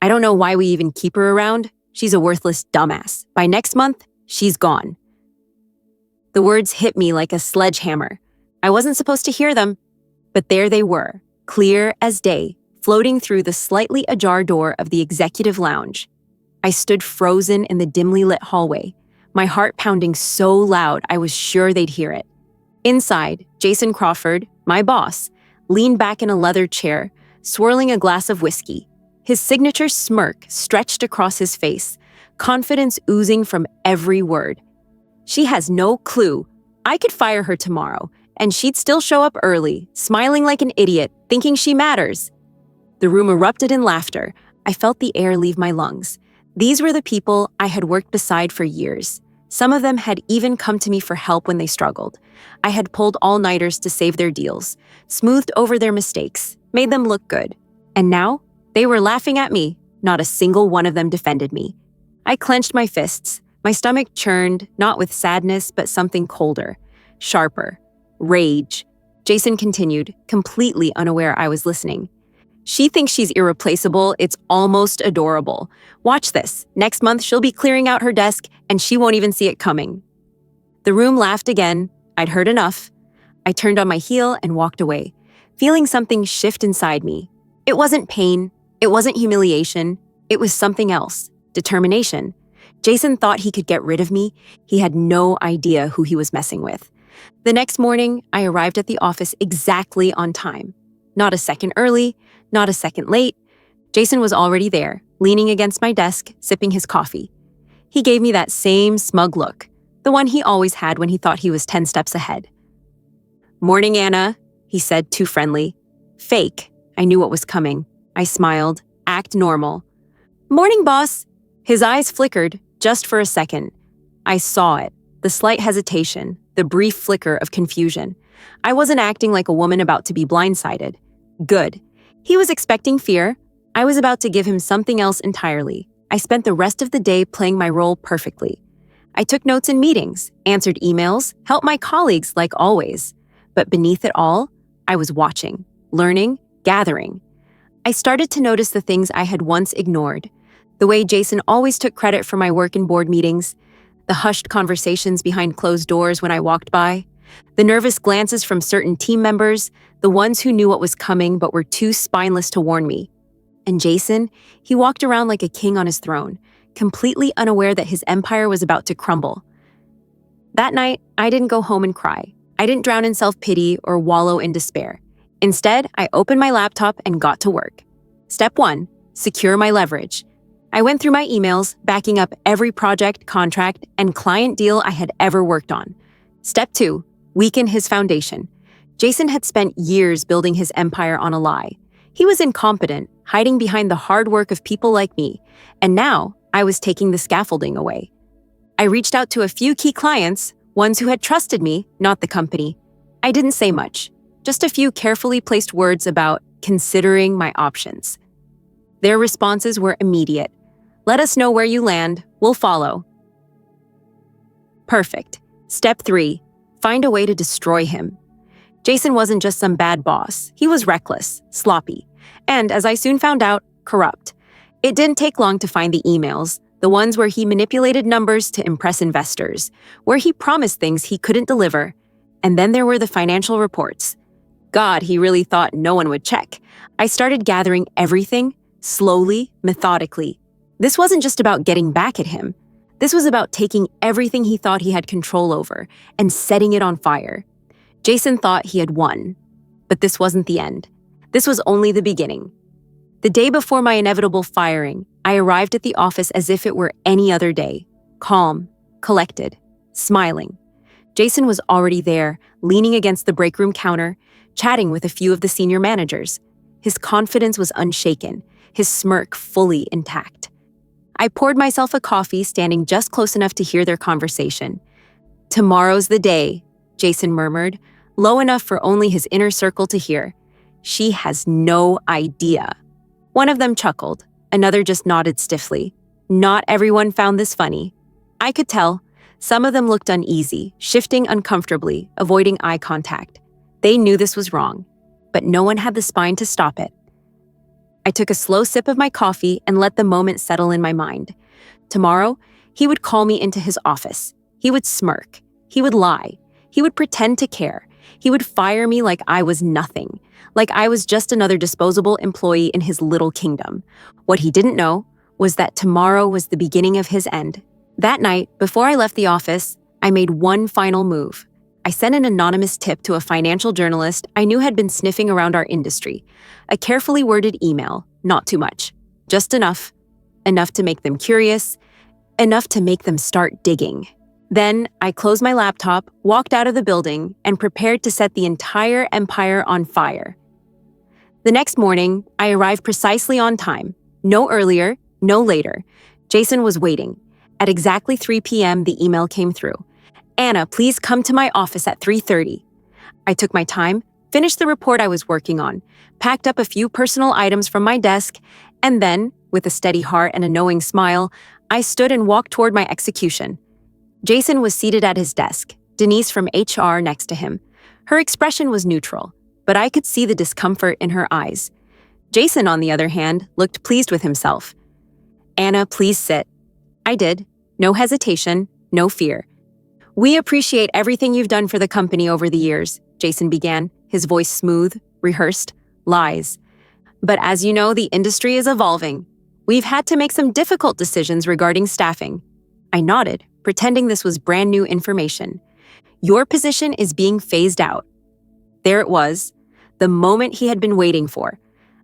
I don't know why we even keep her around. She's a worthless dumbass. By next month, she's gone. The words hit me like a sledgehammer. I wasn't supposed to hear them, but there they were, clear as day, floating through the slightly ajar door of the executive lounge. I stood frozen in the dimly lit hallway, my heart pounding so loud I was sure they'd hear it. Inside, Jason Crawford, my boss, leaned back in a leather chair, swirling a glass of whiskey. His signature smirk stretched across his face, confidence oozing from every word. She has no clue. I could fire her tomorrow, and she'd still show up early, smiling like an idiot, thinking she matters. The room erupted in laughter. I felt the air leave my lungs. These were the people I had worked beside for years. Some of them had even come to me for help when they struggled. I had pulled all-nighters to save their deals, smoothed over their mistakes, made them look good. And now, they were laughing at me. Not a single one of them defended me. I clenched my fists. My stomach churned, not with sadness, but something colder, sharper. Rage. Jason continued, completely unaware I was listening. She thinks she's irreplaceable. It's almost adorable. Watch this. Next month, she'll be clearing out her desk, and she won't even see it coming. The room laughed again. I'd heard enough. I turned on my heel and walked away, feeling something shift inside me. It wasn't pain. It wasn't humiliation. It was something else. Determination. Jason thought he could get rid of me. He had no idea who he was messing with. The next morning, I arrived at the office exactly on time. Not a second early, not a second late. Jason was already there, leaning against my desk, sipping his coffee. He gave me that same smug look, the one he always had when he thought he was 10 steps ahead. "Morning, Anna," he said, too friendly. Fake. I knew what was coming. I smiled. Act normal. "Morning, boss." His eyes flickered, just for a second. I saw it, the slight hesitation, the brief flicker of confusion. I wasn't acting like a woman about to be blindsided. Good. He was expecting fear. I was about to give him something else entirely. I spent the rest of the day playing my role perfectly. I took notes in meetings, answered emails, helped my colleagues like always. But beneath it all, I was watching, learning, gathering. I started to notice the things I had once ignored. The way Jason always took credit for my work in board meetings, the hushed conversations behind closed doors when I walked by, the nervous glances from certain team members, the ones who knew what was coming but were too spineless to warn me. And Jason, he walked around like a king on his throne, completely unaware that his empire was about to crumble. That night, I didn't go home and cry. I didn't drown in self-pity or wallow in despair. Instead, I opened my laptop and got to work. Step 1, secure my leverage. I went through my emails, backing up every project, contract, and client deal I had ever worked on. Step 2, weaken his foundation. Jason had spent years building his empire on a lie. He was incompetent, hiding behind the hard work of people like me, and now I was taking the scaffolding away. I reached out to a few key clients, ones who had trusted me, not the company. I didn't say much, just a few carefully placed words about considering my options. Their responses were immediate. "Let us know where you land. We'll follow." Perfect. Step 3, find a way to destroy him. Jason wasn't just some bad boss. He was reckless, sloppy, and, as I soon found out, corrupt. It didn't take long to find the emails, the ones where he manipulated numbers to impress investors, where he promised things he couldn't deliver. And then there were the financial reports. God, he really thought no one would check. I started gathering everything, slowly, methodically. This wasn't just about getting back at him. This was about taking everything he thought he had control over and setting it on fire. Jason thought he had won. But this wasn't the end. This was only the beginning. The day before my inevitable firing, I arrived at the office as if it were any other day. Calm, collected, smiling. Jason was already there, leaning against the break room counter, chatting with a few of the senior managers. His confidence was unshaken, his smirk fully intact. I poured myself a coffee, standing just close enough to hear their conversation. "Tomorrow's the day," Jason murmured, low enough for only his inner circle to hear. "She has no idea." One of them chuckled, another just nodded stiffly. Not everyone found this funny. I could tell. Some of them looked uneasy, shifting uncomfortably, avoiding eye contact. They knew this was wrong, but no one had the spine to stop it. I took a slow sip of my coffee and let the moment settle in my mind. Tomorrow, he would call me into his office. He would smirk. He would lie. He would pretend to care. He would fire me like I was nothing, like I was just another disposable employee in his little kingdom. What he didn't know was that tomorrow was the beginning of his end. That night, before I left the office, I made one final move. I sent an anonymous tip to a financial journalist I knew had been sniffing around our industry. A carefully worded email, not too much, just enough. Enough to make them curious, enough to make them start digging. Then I closed my laptop, walked out of the building, and prepared to set the entire empire on fire. The next morning, I arrived precisely on time. No earlier, no later. Jason was waiting. At exactly 3 p.m., the email came through. "Anna, please come to my office at 3:30. I took my time, finished the report I was working on, packed up a few personal items from my desk, and then, with a steady heart and a knowing smile, I stood and walked toward my execution. Jason was seated at his desk, Denise from HR next to him. Her expression was neutral, but I could see the discomfort in her eyes. Jason, on the other hand, looked pleased with himself. "Anna, please sit." I did. No hesitation, no fear. "We appreciate everything you've done for the company over the years," Jason began, his voice smooth, rehearsed, lies. "But as you know, the industry is evolving. We've had to make some difficult decisions regarding staffing." I nodded, pretending this was brand new information. "Your position is being phased out." There it was, the moment he had been waiting for.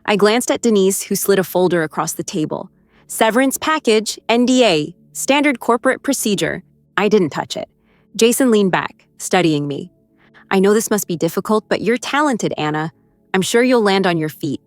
I glanced at Denise, who slid a folder across the table. "Severance package, NDA, standard corporate procedure." I didn't touch it. Jason leaned back, studying me. "I know this must be difficult, but you're talented, Anna. I'm sure you'll land on your feet."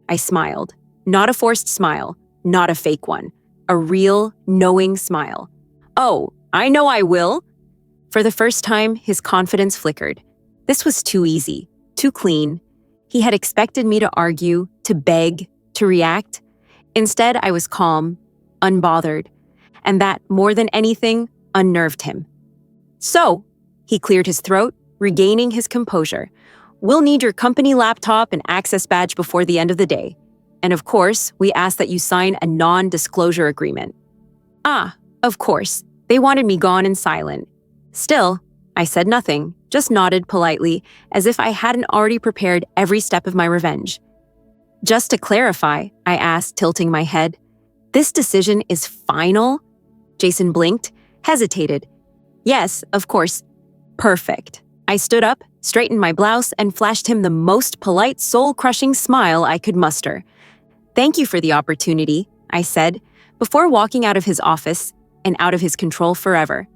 I smiled. Not a forced smile, not a fake one. A real, knowing smile. "Oh, I know I will." For the first time, his confidence flickered. This was too easy, too clean. He had expected me to argue, to beg, to react. Instead, I was calm, unbothered, and that, more than anything, unnerved him. "So," he cleared his throat, regaining his composure, "we'll need your company laptop and access badge before the end of the day. And of course, we ask that you sign a non-disclosure agreement." Ah, of course. They wanted me gone and silent. Still, I said nothing, just nodded politely, as if I hadn't already prepared every step of my revenge. "Just to clarify," I asked, tilting my head, "this decision is final?" Jason blinked, hesitated. "Yes, of course." "Perfect." I stood up, straightened my blouse, and flashed him the most polite, soul-crushing smile I could muster. "Thank you for the opportunity," I said, before walking out of his office and out of his control forever.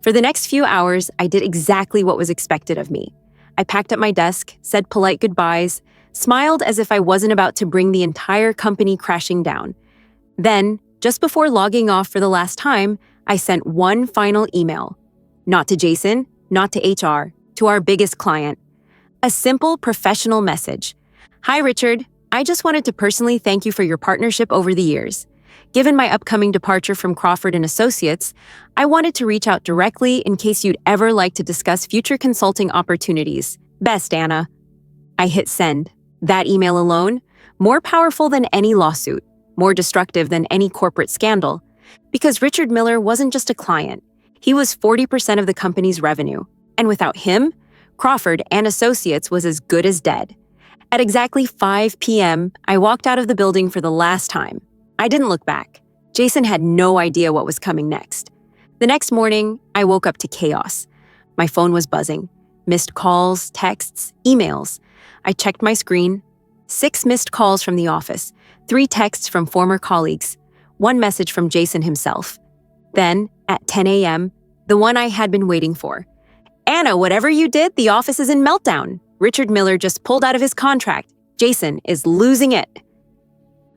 For the next few hours, I did exactly what was expected of me. I packed up my desk, said polite goodbyes, smiled as if I wasn't about to bring the entire company crashing down. Then, just before logging off for the last time, I sent one final email. Not to Jason, not to HR, to our biggest client. A simple, professional message. "Hi, Richard. I just wanted to personally thank you for your partnership over the years. Given my upcoming departure from Crawford & Associates, I wanted to reach out directly in case you'd ever like to discuss future consulting opportunities. Best, Anna." I hit send. That email alone, more powerful than any lawsuit, more destructive than any corporate scandal. Because Richard Miller wasn't just a client. He was 40% of the company's revenue. And without him, Crawford & Associates was as good as dead. At exactly 5 p.m., I walked out of the building for the last time. I didn't look back. Jason had no idea what was coming next. The next morning, I woke up to chaos. My phone was buzzing. Missed calls, texts, emails. I checked my screen. 6 missed calls from the office, 3 texts from former colleagues, 1 message from Jason himself. Then, at 10 a.m., the one I had been waiting for. "Anna, whatever you did, the office is in meltdown. Richard Miller just pulled out of his contract. Jason is losing it."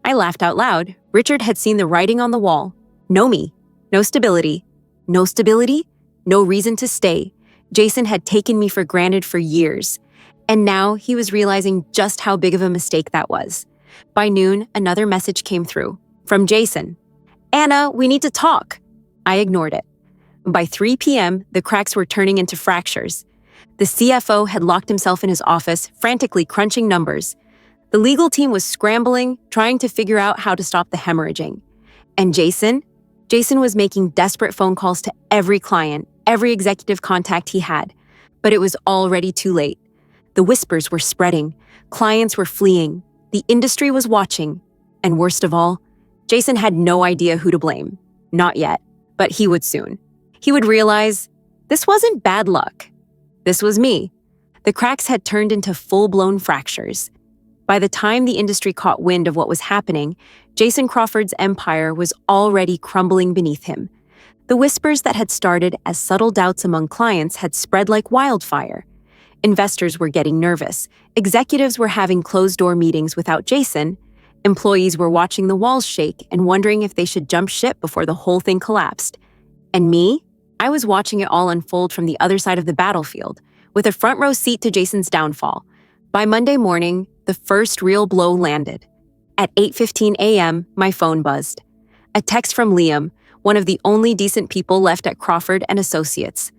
I laughed out loud. Richard had seen the writing on the wall. No me. No stability. No stability? No reason to stay. Jason had taken me for granted for years. And now he was realizing just how big of a mistake that was. By noon, another message came through. From Jason. "Anna, we need to talk." I ignored it. By 3 p.m., the cracks were turning into fractures. The CFO had locked himself in his office, frantically crunching numbers. The legal team was scrambling, trying to figure out how to stop the hemorrhaging. And Jason was making desperate phone calls to every client, every executive contact he had. But it was already too late. The whispers were spreading. Clients were fleeing. The industry was watching. And worst of all, Jason had no idea who to blame. Not yet, but he would soon. He would realize this wasn't bad luck. This was me. The cracks had turned into full-blown fractures. By the time the industry caught wind of what was happening, Jason Crawford's empire was already crumbling beneath him. The whispers that had started as subtle doubts among clients had spread like wildfire. Investors were getting nervous. Executives were having closed-door meetings without Jason. Employees were watching the walls shake and wondering if they should jump ship before the whole thing collapsed. And me? I was watching it all unfold from the other side of the battlefield, with a front-row seat to Jason's downfall. By Monday morning, the first real blow landed. At 8:15 a.m., my phone buzzed. A text from Liam, one of the only decent people left at Crawford and Associates.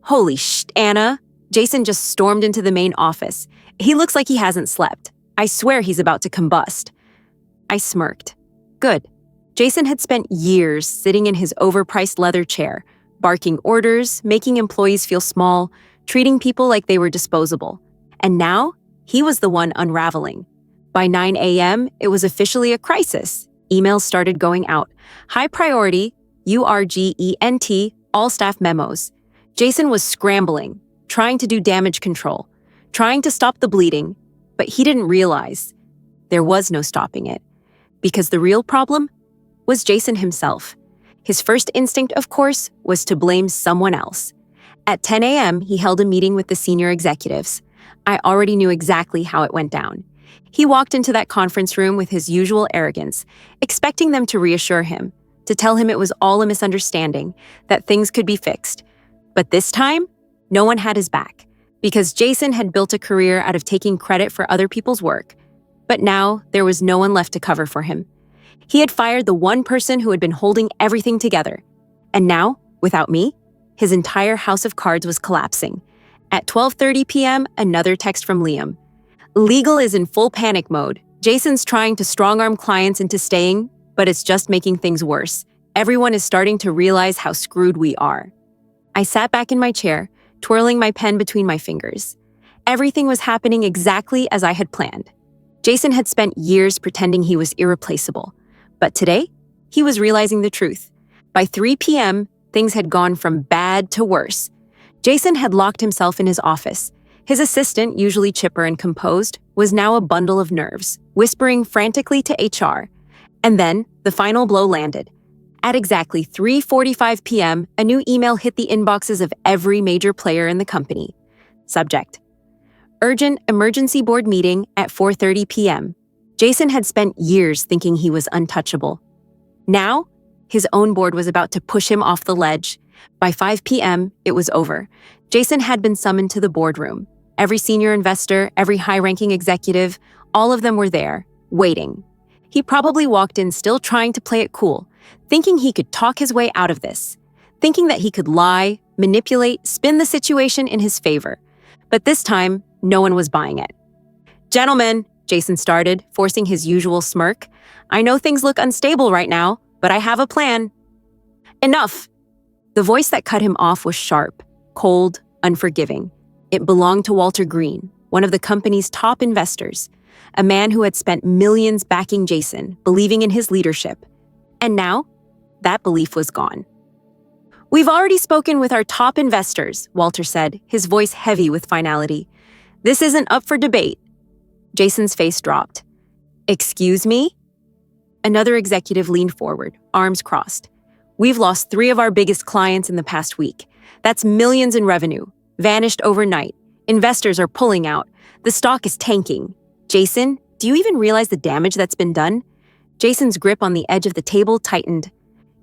Holy Anna! Jason just stormed into the main office. He looks like he hasn't slept. I swear he's about to combust. I smirked. Good. Jason had spent years sitting in his overpriced leather chair, barking orders, making employees feel small, treating people like they were disposable. And now, he was the one unraveling. By 9 a.m., it was officially a crisis. Emails started going out. High priority, URGENT, all staff memos. Jason was scrambling, trying to do damage control, trying to stop the bleeding, but he didn't realize there was no stopping it. Because the real problem was Jason himself. His first instinct, of course, was to blame someone else. At 10 a.m., he held a meeting with the senior executives. I already knew exactly how it went down. He walked into that conference room with his usual arrogance, expecting them to reassure him, to tell him it was all a misunderstanding, that things could be fixed. But this time, no one had his back, because Jason had built a career out of taking credit for other people's work. But now, there was no one left to cover for him. He had fired the one person who had been holding everything together. And now, without me, his entire house of cards was collapsing. At 12:30 p.m., another text from Liam. Legal is in full panic mode. Jason's trying to strong-arm clients into staying, but it's just making things worse. Everyone is starting to realize how screwed we are. I sat back in my chair, twirling my pen between my fingers. Everything was happening exactly as I had planned. Jason had spent years pretending he was irreplaceable. But today, he was realizing the truth. By 3 p.m., things had gone from bad to worse. Jason had locked himself in his office. His assistant, usually chipper and composed, was now a bundle of nerves, whispering frantically to HR. And then, the final blow landed. At exactly 3:45 p.m., a new email hit the inboxes of every major player in the company. Subject: Urgent emergency board meeting at 4:30 p.m. Jason had spent years thinking he was untouchable. Now, his own board was about to push him off the ledge. By 5 p.m., it was over. Jason had been summoned to the boardroom. Every senior investor, every high-ranking executive, all of them were there, waiting. He probably walked in still trying to play it cool, thinking he could talk his way out of this, thinking that he could lie, manipulate, spin the situation in his favor. But this time, no one was buying it. Gentlemen, Jason started, forcing his usual smirk. I know things look unstable right now, but I have a plan. Enough! The voice that cut him off was sharp, cold, unforgiving. It belonged to Walter Green, one of the company's top investors, a man who had spent millions backing Jason, believing in his leadership. And now, that belief was gone. We've already spoken with our top investors, Walter said, his voice heavy with finality. This isn't up for debate. Jason's face dropped. Excuse me? Another executive leaned forward, arms crossed. We've lost 3 of our biggest clients in the past week. That's millions in revenue. Vanished overnight. Investors are pulling out. The stock is tanking. Jason, do you even realize the damage that's been done? Jason's grip on the edge of the table tightened.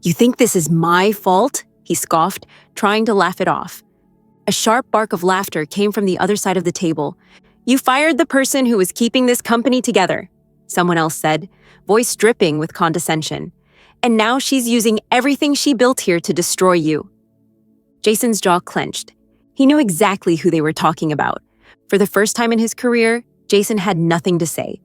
You think this is my fault? He scoffed, trying to laugh it off. A sharp bark of laughter came from the other side of the table. You fired the person who was keeping this company together, someone else said, voice dripping with condescension. And now she's using everything she built here to destroy you. Jason's jaw clenched. He knew exactly who they were talking about. For the first time in his career, Jason had nothing to say.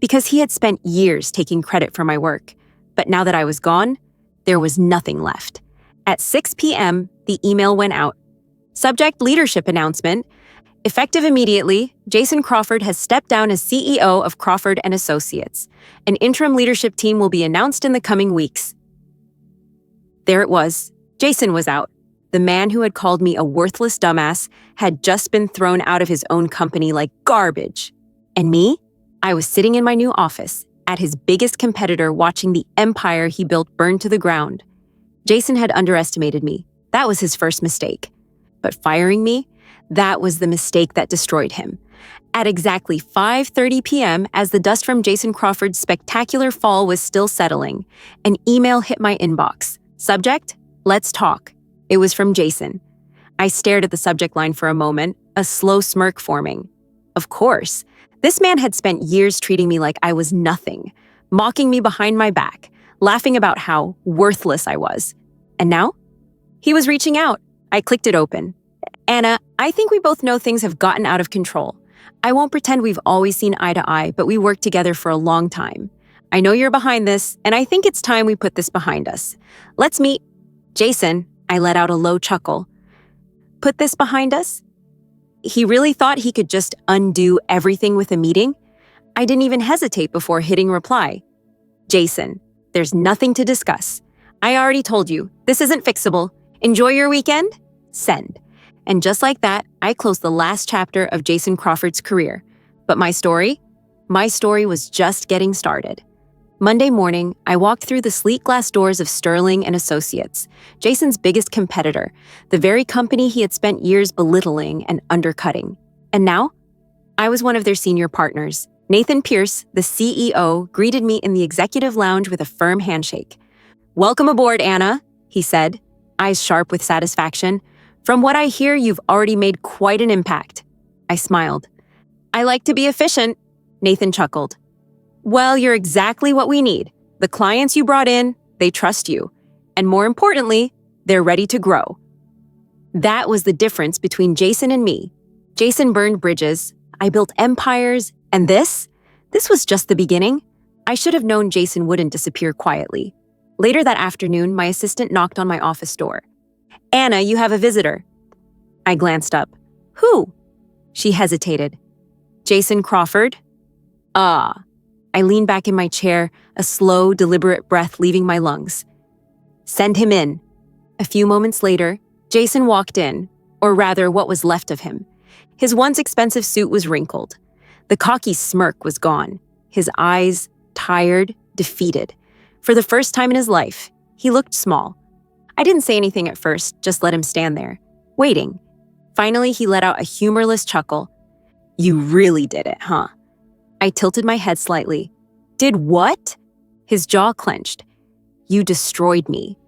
because he had spent years taking credit for my work. But now that I was gone, there was nothing left. At 6 p.m., the email went out. Subject: leadership announcement. Effective immediately, Jason Crawford has stepped down as CEO of Crawford and Associates. An interim leadership team will be announced in the coming weeks. There it was. Jason was out. The man who had called me a worthless dumbass had just been thrown out of his own company like garbage. And me? I was sitting in my new office, at his biggest competitor, watching the empire he built burn to the ground. Jason had underestimated me. That was his first mistake. But firing me? That was the mistake that destroyed him. At exactly 5:30 p.m., as the dust from Jason Crawford's spectacular fall was still settling, an email hit my inbox. Subject: let's talk. It was from Jason. I stared at the subject line for a moment, a slow smirk forming. Of course. This man had spent years treating me like I was nothing, mocking me behind my back, laughing about how worthless I was. And now? He was reaching out. I clicked it open. Anna, I think we both know things have gotten out of control. I won't pretend we've always seen eye to eye, but we worked together for a long time. I know you're behind this, and I think it's time we put this behind us. Let's meet. Jason, I let out a low chuckle. Put this behind us? He really thought he could just undo everything with a meeting? I didn't even hesitate before hitting reply. Jason, there's nothing to discuss. I already told you, this isn't fixable. Enjoy your weekend? Send. And just like that, I closed the last chapter of Jason Crawford's career. But my story? My story was just getting started. Monday morning, I walked through the sleek glass doors of Sterling and Associates, Jason's biggest competitor, the very company he had spent years belittling and undercutting. And now, I was one of their senior partners. Nathan Pierce, the CEO, greeted me in the executive lounge with a firm handshake. "Welcome aboard, Anna," he said, eyes sharp with satisfaction. "From what I hear, you've already made quite an impact." I smiled. "I like to be efficient," Nathan chuckled. "Well, you're exactly what we need. The clients you brought in, they trust you. And more importantly, they're ready to grow." That was the difference between Jason and me. Jason burned bridges, I built empires, and this was just the beginning. I should have known Jason wouldn't disappear quietly. Later that afternoon, my assistant knocked on my office door. "Anna, you have a visitor." I glanced up. "Who?" She hesitated. "Jason Crawford." "Ah." I leaned back in my chair, a slow, deliberate breath leaving my lungs. "Send him in." A few moments later, Jason walked in, or rather what was left of him. His once expensive suit was wrinkled. The cocky smirk was gone. His eyes, tired, defeated. For the first time in his life, he looked small. I didn't say anything at first, just let him stand there, waiting. Finally, he let out a humorless chuckle. "You really did it, huh?" I tilted my head slightly. "Did what?" His jaw clenched. "You destroyed me."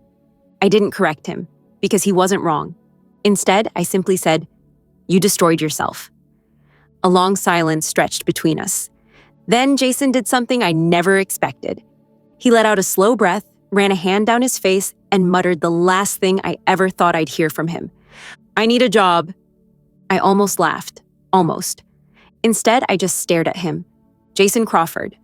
I didn't correct him, because he wasn't wrong. Instead, I simply said, "You destroyed yourself." A long silence stretched between us. Then Jason did something I never expected. He let out a slow breath, ran a hand down his face, and muttered the last thing I ever thought I'd hear from him. "I need a job." I almost laughed. Almost. Instead, I just stared at him. Jason Crawford,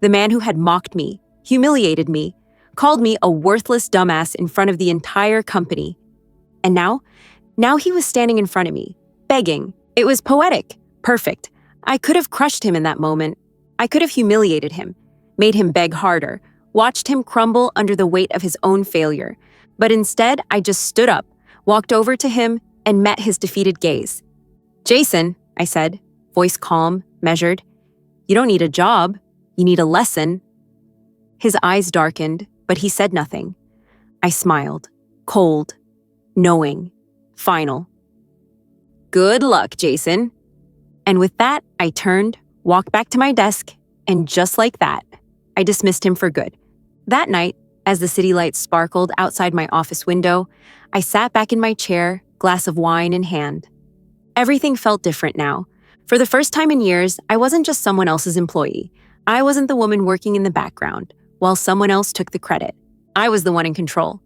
the man who had mocked me, humiliated me, called me a worthless dumbass in front of the entire company. And now he was standing in front of me, begging. It was poetic, perfect. I could have crushed him in that moment. I could have humiliated him, made him beg harder, watched him crumble under the weight of his own failure. But instead, I just stood up, walked over to him, and met his defeated gaze. "Jason," I said, voice calm, measured, "you don't need a job. You need a lesson." His eyes darkened, but he said nothing. I smiled, cold, knowing, final. "Good luck, Jason." And with that, I turned, walked back to my desk, and just like that, I dismissed him for good. That night, as the city lights sparkled outside my office window, I sat back in my chair, glass of wine in hand. Everything felt different now. For the first time in years, I wasn't just someone else's employee. I wasn't the woman working in the background, while someone else took the credit. I was the one in control.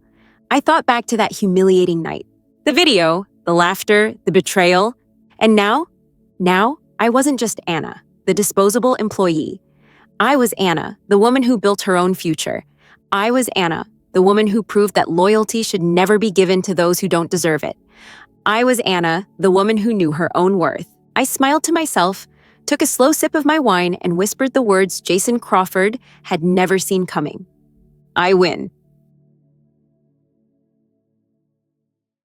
I thought back to that humiliating night. The video, the laughter, the betrayal. And now I wasn't just Anna, the disposable employee. I was Anna, the woman who built her own future. I was Anna, the woman who proved that loyalty should never be given to those who don't deserve it. I was Anna, the woman who knew her own worth. I smiled to myself, took a slow sip of my wine, and whispered the words Jason Crawford had never seen coming. I win.